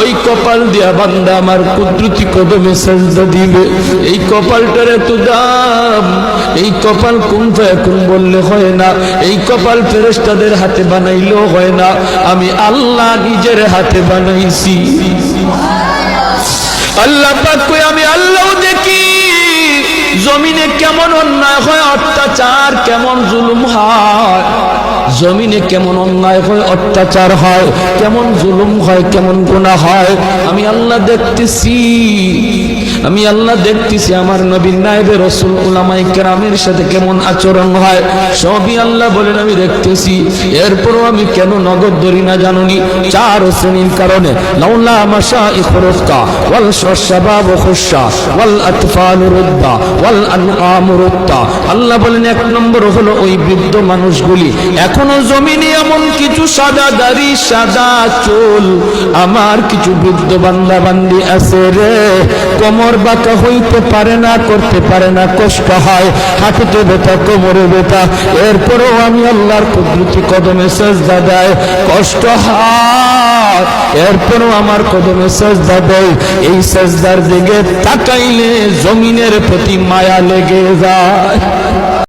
ওই কপাল দিয়া বান্দা আমার কুদরতি কদমে সাজদা দিবে। এই কপালটার এত দাম, এই কপাল কুন ফায়াকুন বললে হয় না, এই কপাল ফেরেশতাদের হাতে বানাইলেও হয় না, আমি আল্লাহ নিজের হাতে বানাইছি। আল্লাহ পাক কই আমি আল্লাহ দেখি জমিনে কেমন অন্যায় হয়, অত্যাচার কেমন জুলুম হয়, জমিনে কেমন অন্যায় হয়, অত্যাচার হয়, কেমন জুলুম হয়, কেমন গুনাহ হয়, আমি আল্লাহ দেখতেছি। আমি আল্লাহ দেখতেছি আমার নবীর নায়েবে রাসূল উলামায়ে কেরামের সাথে কেমন আচরণ হয়, সবই আল্লাহ বলেন আমি দেখতেছি। এরপরও আমি কেন নগদ ধরি না জানুনি? চার শ্রেণীর কারণে। লাউলা মাশাইখুর রুফকা ওয়াল শাবাব খুশা ওয়াল আতফাল রুদ্দা ওয়াল আনআম রুত্তা। আল্লাহ বলেন এক নম্বর হলো ওই বৃদ্ধ মানুষগুলি, এখনো জমিনে এমন কিছু সাদা দাড়ি সাদা চুল আমার কিছু বৃদ্ধ বান্দা বান্দি আছে রে, কোমর বাঁকা হইতে পারে না, করতে পারে না, কষ্ট হয়, হাঁটুতে ব্যথা, কোমরে ব্যথা, এরপরেও আমি আল্লাহর কুদরতি কদমে সাজদা দেয়, কষ্ট হয়, এরপরেও আমার কদমে সাজদা দেয়। এই সাজদার দিকে তাকাইলে জমিনের প্রতি মায়া লেগে যায়।